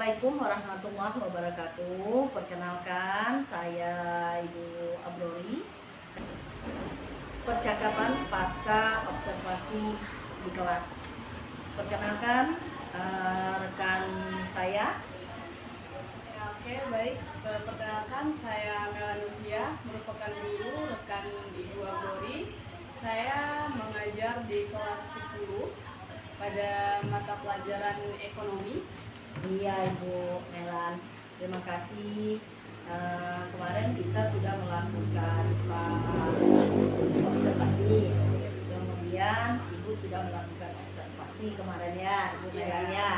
Assalamualaikum warahmatullahi wabarakatuh. Perkenalkan, saya Ibu Abrori. Percakapan pasca observasi di kelas. Perkenalkan rekan saya. Oke, baik. Perkenalkan, saya Melanusia, merupakan guru rekan Ibu Abrori. Saya mengajar di kelas 10 pada mata pelajaran ekonomi. Iya, Ibu Melan. Terima kasih. Kemarin kita sudah melakukan observasi. Kemudian Ibu sudah melakukan observasi kemarin ya, Ibu Melan ya.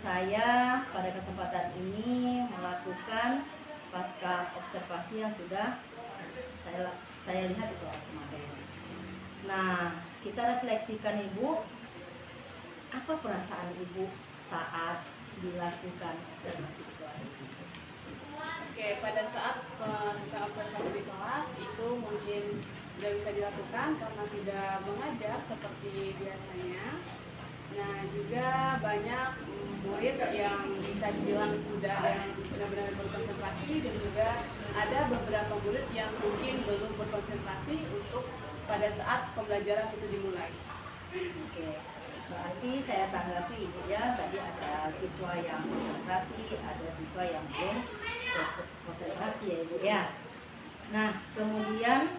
Saya pada kesempatan ini melakukan pasca observasi yang sudah saya lihat di kelas kemarin. Nah, kita refleksikan Ibu, apa perasaan Ibu saat dilakukan observasi di kelas? Oke, pada saat kita observasi di kelas itu mungkin tidak bisa dilakukan karena tidak mengajar seperti biasanya. Nah, juga banyak murid yang bisa dibilang sudah benar-benar berkonsentrasi, dan juga ada beberapa murid yang mungkin belum berkonsentrasi untuk pada saat pembelajaran itu dimulai. Oke, berarti saya tanggapi Ibu ya, tadi ada siswa yang konsentrasi, ada siswa yang belum konsentrasi ya Ibu ya. Nah, kemudian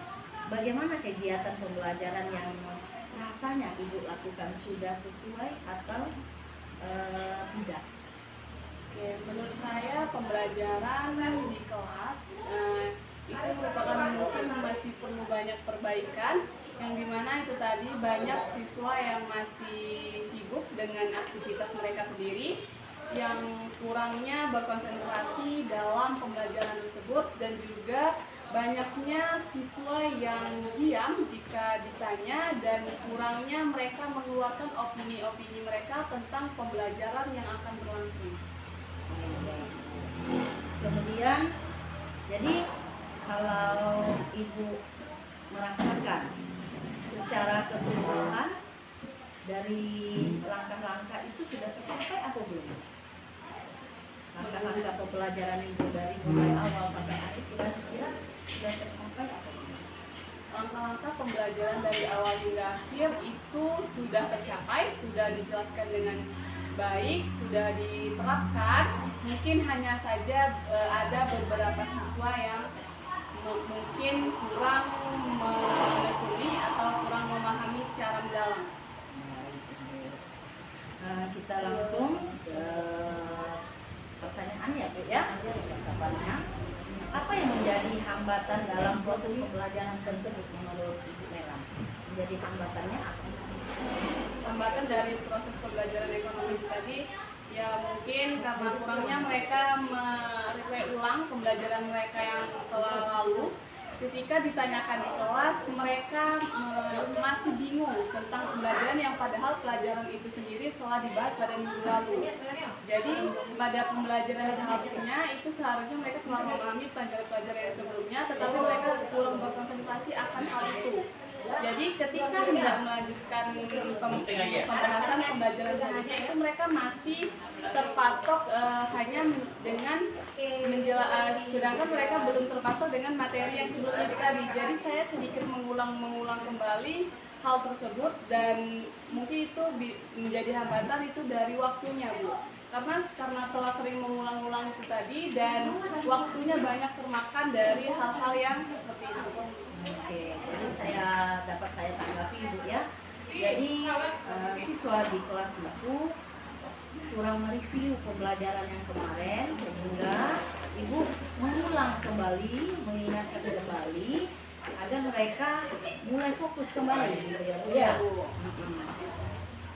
bagaimana kegiatan pembelajaran yang rasanya Ibu lakukan, sudah sesuai atau tidak? Oke, menurut saya pembelajaran di kelas itu merupakan mungkin masih perlu banyak perbaikan, yang dimana itu tadi banyak siswa yang masih sibuk dengan aktivitas mereka sendiri, yang kurangnya berkonsentrasi dalam pembelajaran tersebut, dan juga banyaknya siswa yang diam jika ditanya, dan kurangnya mereka mengeluarkan opini-opini mereka tentang pembelajaran yang akan berlangsung. Kemudian, jadi kalau Ibu merasakan secara keseluruhan dari langkah-langkah itu sudah tercapai atau belum? Langkah-langkah pembelajaran Ibu dari mulai awal sampai akhir kira-kira sudah tercapai atau belum? Langkah-langkah pembelajaran dari awal hingga akhir itu sudah tercapai, sudah dijelaskan dengan baik, sudah diterapkan. Mungkin hanya saja ada beberapa siswa yang mungkin kurang menekuni atau kurang memahami secara mendalam. Kita langsung ke pertanyaan ya Bu ya, pertanyaannya. Apa yang menjadi hambatan dalam proses pembelajaran tersebut menurut Ibu Melan? Menjadi hambatannya apa? Hambatan dari proses pembelajaran ekonomi tadi ya mungkin karena kurangnya mereka mereview ulang pembelajaran mereka yang telah lalu. Ketika ditanyakan di kelas, mereka masih bingung tentang pembelajaran yang padahal pelajaran itu sendiri telah dibahas pada minggu lalu. Jadi pada pembelajaran seharusnya itu seharusnya mereka selalu memahami pelajaran-pelajaran yang sebelumnya, tetapi mereka kurang berkonsentrasi akan hal itu. Jadi ketika tidak melanjutkan pembahasan pembelajaran selanjutnya itu mereka masih terpatok hanya dengan sedangkan mereka belum terpatok dengan materi yang sebelumnya tadi. Jadi saya sedikit mengulang kembali hal tersebut, dan mungkin itu menjadi hambatan itu dari waktunya Bu. Karena telah sering mengulang-ulang itu tadi, dan waktunya banyak termakan dari hal-hal yang seperti itu. Oke, jadi saya tanggapi Ibu ya. Jadi siswa di kelas itu kurang mereview pembelajaran yang kemarin, sehingga Ibu mengulang kembali, mengingatkan kembali agar mereka mulai fokus kembali gitu ya Bu ya.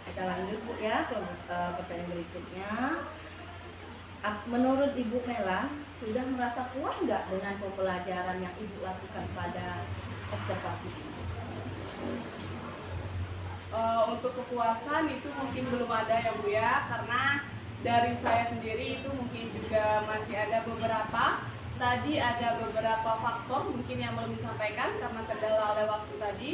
Kita lanjut Bu ya ke pertanyaan berikutnya. Menurut Ibu Mela, sudah merasa puas nggak dengan pembelajaran yang Ibu lakukan pada observasi ini? Untuk kepuasan itu mungkin belum ada ya Bu ya, karena dari saya sendiri itu mungkin juga masih ada beberapa. Tadi ada beberapa faktor mungkin yang belum disampaikan karena kendala oleh waktu tadi.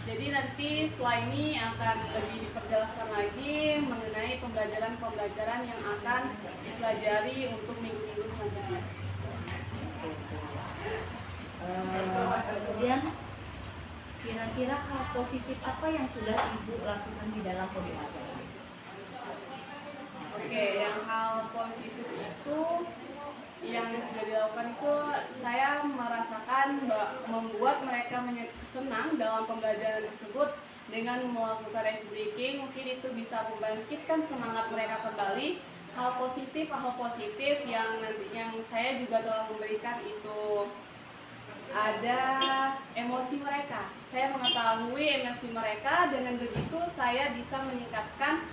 Jadi nanti setelah ini akan lebih diperjelaskan lagi mengenai pembelajaran pembelajaran yang akan dipelajari untuk minggu-minggu selanjutnya. Kemudian kira-kira hal positif apa yang sudah Ibu lakukan di dalam pembelajaran? Oke, yang hal positif itu yang sudah dilakukan itu saya merasakan membuat mereka senang dalam pembelajaran tersebut dengan melakukan ice breaking. Mungkin itu bisa membangkitkan semangat mereka kembali. Hal positif yang saya juga telah memberikan itu ada emosi mereka. Saya mengetahui emosi mereka, dengan begitu saya bisa meningkatkan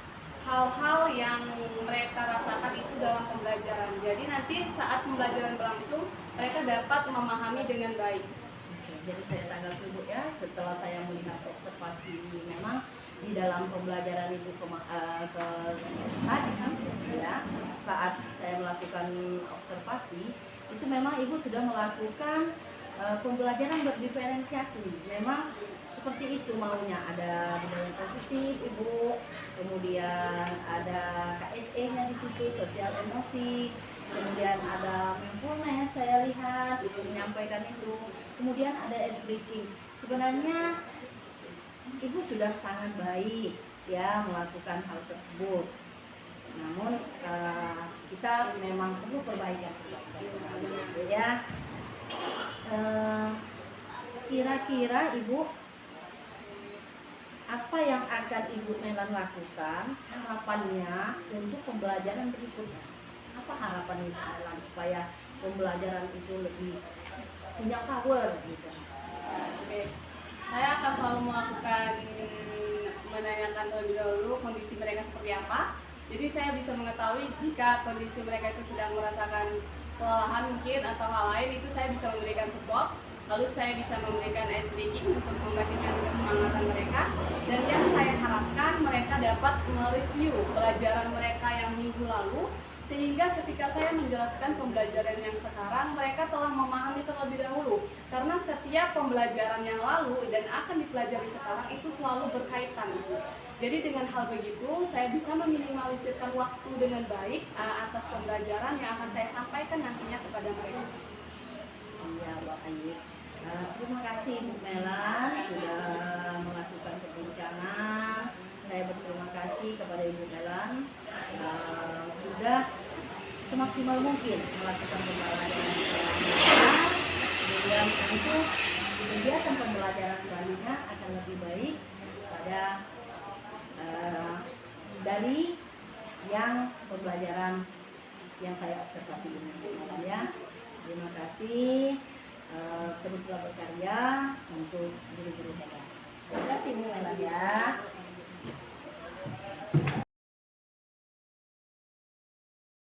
hal-hal yang mereka rasakan itu dalam pembelajaran. Jadi nanti saat pembelajaran berlangsung, mereka dapat memahami dengan baik. Oke, jadi saya tanggapi Bu ya, setelah saya melihat observasi memang di dalam pembelajaran Ibu ya, saat saya melakukan observasi itu memang Ibu sudah melakukan pembelajaran berdiferensiasi. Memang seperti itu maunya, ada budaya positif Ibu, kemudian ada KSE-nya di situ, sosial emosi, kemudian ada mindfulness, saya lihat Ibu menyampaikan itu, kemudian ada ice breaking. Sebenarnya Ibu sudah sangat baik ya melakukan hal tersebut. Namun kita memang perlu perbaikan ya. Kira-kira Ibu, apa yang akan Ibu Melan lakukan, harapannya untuk pembelajaran berikutnya? Apa harapan Ibu Melan supaya pembelajaran itu lebih punya power gitu? Oke. Saya akan selalu menanyakan terlebih dahulu kondisi mereka seperti apa. Jadi saya bisa mengetahui jika kondisi mereka itu sedang merasakan kelelahan mungkin atau hal lain, itu saya bisa memberikan support. Lalu saya bisa memberikan ice breaking untuk membangkitkan kesemangatan mereka. Dan yang saya harapkan mereka dapat mereview pelajaran mereka yang minggu lalu, sehingga ketika saya menjelaskan pembelajaran yang sekarang, mereka telah memahami terlebih dahulu. Karena setiap pembelajaran yang lalu dan akan dipelajari sekarang itu selalu berkaitan. Jadi dengan hal begitu, saya bisa meminimalisirkan waktu dengan baik atas pembelajaran yang akan saya sampaikan nantinya kepada mereka. Iya, Mbak Ayu. Terima kasih Bu Melan sudah melakukan perbincangan. Saya berterima kasih kepada Ibu Melan sudah semaksimal mungkin melakukan pembelajaran selanjutnya. Kemudian tentu kegiatan pembelajaran selanjutnya akan lebih baik pada dari yang pembelajaran yang saya observasi ini ya. Terima kasih, teruslah berkarya untuk guru-guru hebat. Terima kasih Bu Melan ya.